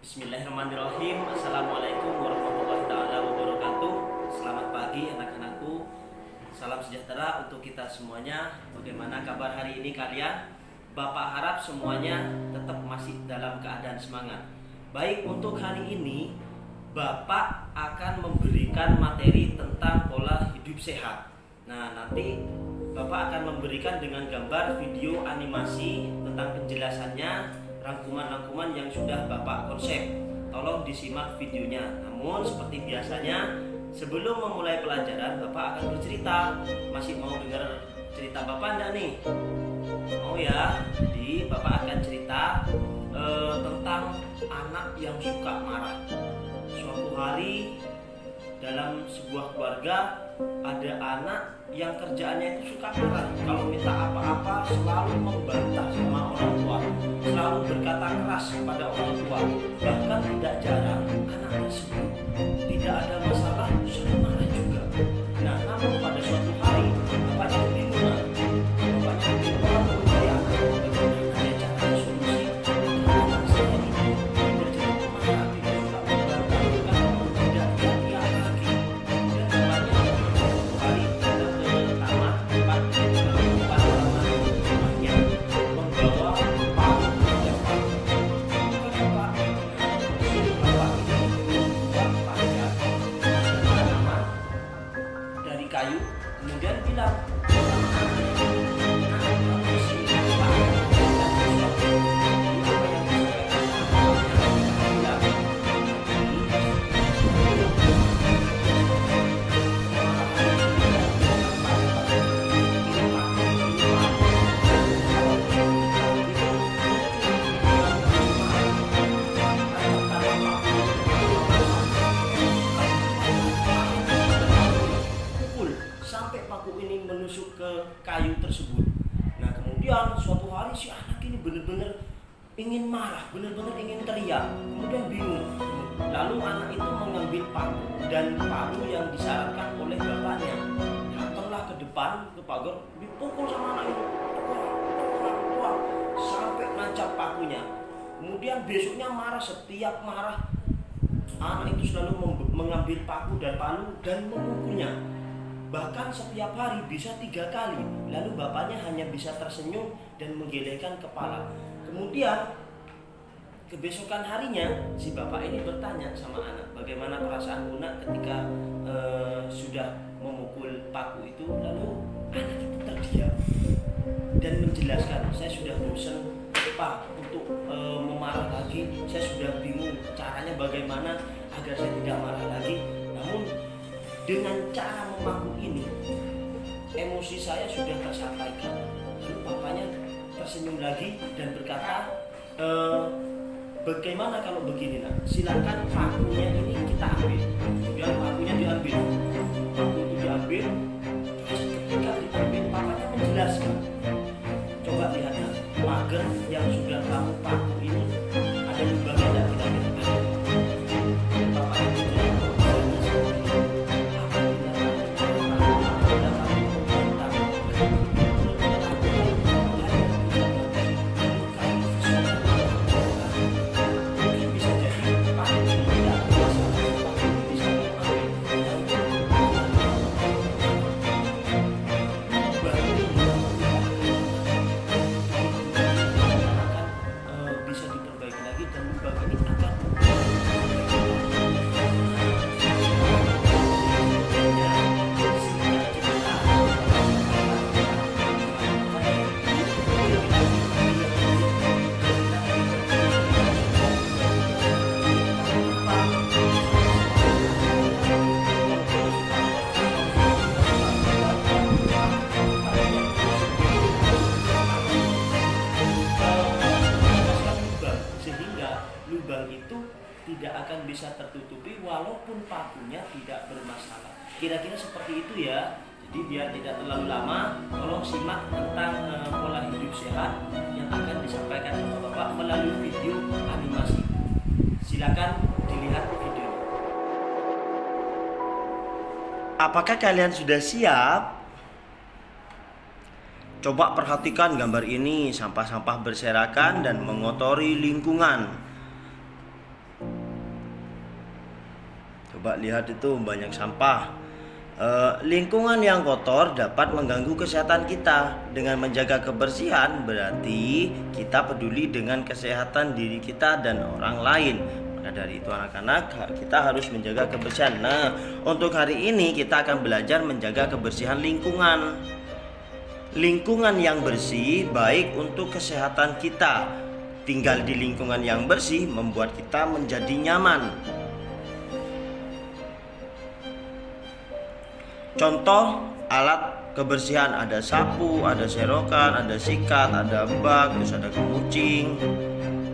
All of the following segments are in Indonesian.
Bismillahirrahmanirrahim. Assalamualaikum warahmatullahi taala wabarakatuh. Selamat pagi anak-anakku. Salam sejahtera untuk kita semuanya. Bagaimana kabar hari ini kalian? Bapak harap semuanya tetap masih dalam keadaan semangat. Baik, untuk hari ini Bapak akan memberikan materi tentang pola hidup sehat. Nah, nanti Bapak akan memberikan dengan gambar video animasi tentang penjelasannya, rangkuman-rangkuman yang sudah Bapak konsep. Tolong disimak videonya. Namun seperti biasanya, sebelum memulai pelajaran Bapak akan bercerita. Masih mau dengar cerita Bapak enggak nih? Mau ya? Jadi Bapak akan cerita tentang anak yang suka marah. Suatu hari dalam sebuah keluarga ada anak yang kerjaannya itu suka marah. Kalau minta apa-apa selalu membantah sama orang tua, selalu berkata keras kepada orang tua. Bahkan tidak jarang anak tersebut tidak ada masalah sering marah juga. Nah, namun pada suatu hari bapaknya kebingungan. Bapaknya kebingungan mencari anak, bagaimana ya cara solusi agar anak saya ini tidak jadi pemarah, tidak suka membantah, tidak teriak lagi. Dan bapaknya suatu hari datang ke taman tempat rumahnya, membawa palu yang baru. Bapak ini membuat pagar dan tanaman dari kayu, kemudian bilang, pukul sampai paku ini menusuk ke kayu tersebut. Nah, kemudian suatu hari si anak ini benar-benar ingin marah, benar-benar ingin teriak, kemudian bingung. Lalu anak itu mengambil paku dan palu yang disarankan oleh bapaknya. Datanglah ke depan ke pagar, dipukul sama anak itu, wah, sampai nancap pakunya. Kemudian besoknya marah, setiap marah anak itu selalu mengambil paku dan palu dan memukulnya. Bahkan setiap hari bisa 3 kali. Lalu bapaknya hanya bisa tersenyum dan menggelengkan kepala. Kemudian kebesokan harinya si bapak ini bertanya sama anak, bagaimana perasaan Una ketika sudah memukul paku itu. Lalu anak itu terdiam dan menjelaskan, saya sudah bosan Pak untuk memarah lagi. Saya sudah bingung caranya bagaimana agar saya tidak marah lagi. Namun dengan cara memaku ini, emosi saya sudah tersampaikan. Lalu bapaknya tersenyum lagi dan berkata, bagaimana kalau begini nak, silakan pakunya ini kita ambil. Kemudian pakunya diambil, paku itu diambil. Ketika diambil, bapaknya menjelaskan, coba lihat nak, pagar yang sudah kamu paku ini ada lubangnya dan tidak ada. Bapaknya menjelaskan, bisa diperbaiki lagi dan lubang ini akan sehingga lubang itu tidak akan bisa tertutupi walaupun pakunya tidak bermasalah. Kira-kira seperti itu ya. Jadi biar tidak terlalu lama, tolong simak tentang pola hidup sehat yang akan disampaikan sama Bapak melalui video animasi. Silakan dilihat video. Apakah kalian sudah siap? Coba perhatikan gambar ini, sampah-sampah berserakan dan mengotori lingkungan. Coba lihat itu banyak sampah. Lingkungan yang kotor dapat mengganggu kesehatan kita. Dengan menjaga kebersihan berarti kita peduli dengan kesehatan diri kita dan orang lain. Maka dari itu anak-anak, kita harus menjaga kebersihan. Nah, untuk hari ini kita akan belajar menjaga kebersihan lingkungan. Lingkungan yang bersih baik untuk kesehatan kita. Tinggal di lingkungan yang bersih membuat kita menjadi nyaman. Contoh alat kebersihan, ada sapu, ada serokan, ada sikat, ada bak, terus ada kemucing,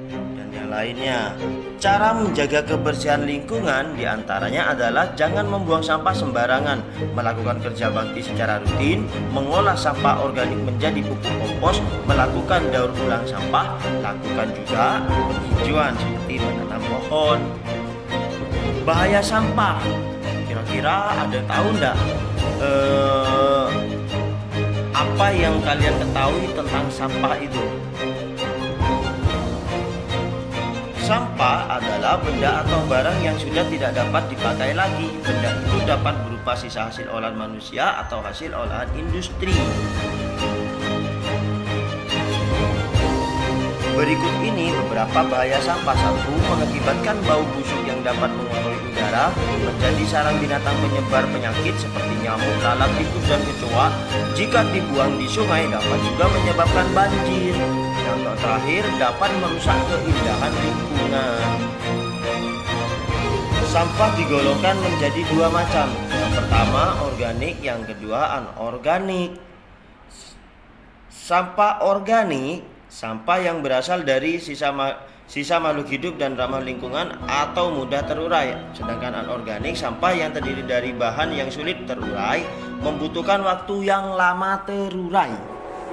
dan yang lainnya. Cara menjaga kebersihan lingkungan diantaranya adalah jangan membuang sampah sembarangan, melakukan kerja bakti secara rutin, mengolah sampah organik menjadi pupuk kompos, melakukan daur ulang sampah, lakukan juga penghijauan seperti menanam pohon. Bahaya sampah, kira-kira ada yang tahu enggak? Apa yang kalian ketahui tentang sampah itu? Sampah adalah benda atau barang yang sudah tidak dapat dipakai lagi. Benda itu dapat berupa sisa hasil olahan manusia atau hasil olahan industri. Berikut ini beberapa bahaya sampah. 1. Mengakibatkan bau busuk yang dapat mengotori udara, menjadi sarang binatang penyebar penyakit seperti nyamuk, lalat, tikus, dan kecoa. Jika dibuang di sungai dapat juga menyebabkan banjir. Yang terakhir, dapat merusak keindahan lingkungan. Sampah digolongkan menjadi 2 macam. Yang pertama organik, yang kedua anorganik. Sampah organik, sampah yang berasal dari sisa makhluk hidup dan ramah lingkungan atau mudah terurai. Sedangkan anorganik, sampah yang terdiri dari bahan yang sulit terurai, membutuhkan waktu yang lama terurai.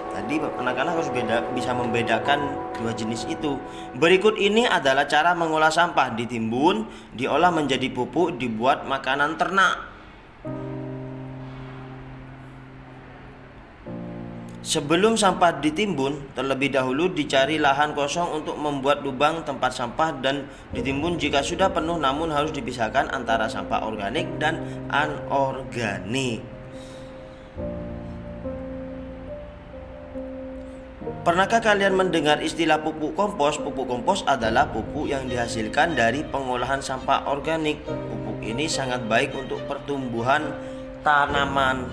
Tadi anak-anak harus bisa membedakan 2 jenis itu. Berikut ini adalah cara mengolah sampah: ditimbun, diolah menjadi pupuk, dibuat makanan ternak. Sebelum sampah ditimbun, terlebih dahulu dicari lahan kosong untuk membuat lubang tempat sampah dan ditimbun. Jika sudah penuh, namun harus dipisahkan antara sampah organik dan anorganik. Pernahkah kalian mendengar istilah pupuk kompos? Pupuk kompos adalah pupuk yang dihasilkan dari pengolahan sampah organik. Pupuk ini sangat baik untuk pertumbuhan tanaman.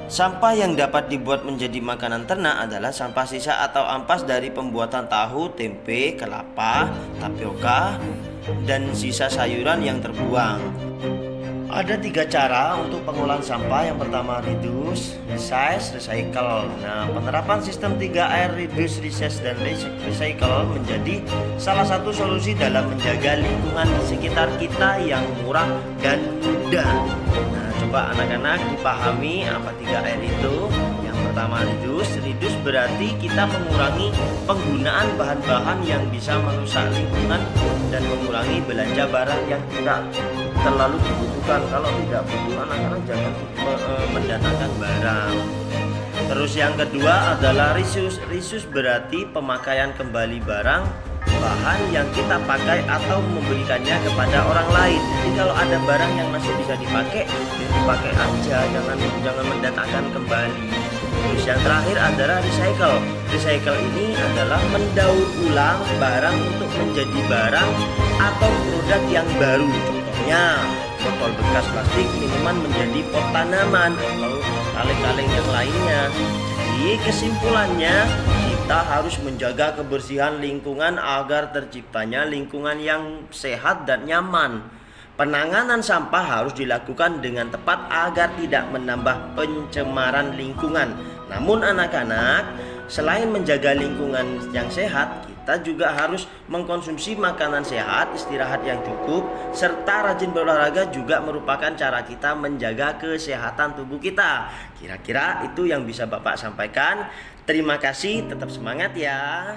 Sampah yang dapat dibuat menjadi makanan ternak adalah sampah sisa atau ampas dari pembuatan tahu, tempe, kelapa, tapioka, dan sisa sayuran yang terbuang. Ada 3 cara untuk pengolahan sampah. Yang pertama, reduce, resize, recycle. Nah, penerapan sistem 3R, reduce, resize, dan recycle menjadi salah satu solusi dalam menjaga lingkungan di sekitar kita yang murah dan mudah. Nah, coba anak-anak dipahami apa 3R itu. Yang pertama, reduce. Reduce berarti kita mengurangi penggunaan bahan-bahan yang bisa merusak lingkungan dan mengurangi belanja barang yang tidak terlalu dibutuhkan. Kalau tidak butuh, anak-anak jangan mendatangkan barang. Terus yang kedua adalah reuse. Reuse berarti pemakaian kembali barang, bahan yang kita pakai atau memberikannya kepada orang lain. Jadi kalau ada barang yang masih bisa dipakai, ya dipakai aja, jangan mendatangkan kembali. Terus yang terakhir adalah recycle. Recycle ini adalah mendaur ulang barang untuk menjadi barang atau produk yang baru. Contohnya botol bekas plastik, minuman menjadi pot tanaman atau kaleng-kaleng yang lainnya. Jadi kesimpulannya, kita harus menjaga kebersihan lingkungan agar terciptanya lingkungan yang sehat dan nyaman. Penanganan sampah harus dilakukan dengan tepat agar tidak menambah pencemaran lingkungan. Namun anak-anak, selain menjaga lingkungan yang sehat, kita juga harus mengkonsumsi makanan sehat, istirahat yang cukup, serta rajin berolahraga juga merupakan cara kita menjaga kesehatan tubuh kita. Kira-kira itu yang bisa Bapak sampaikan. Terima kasih, tetap semangat ya.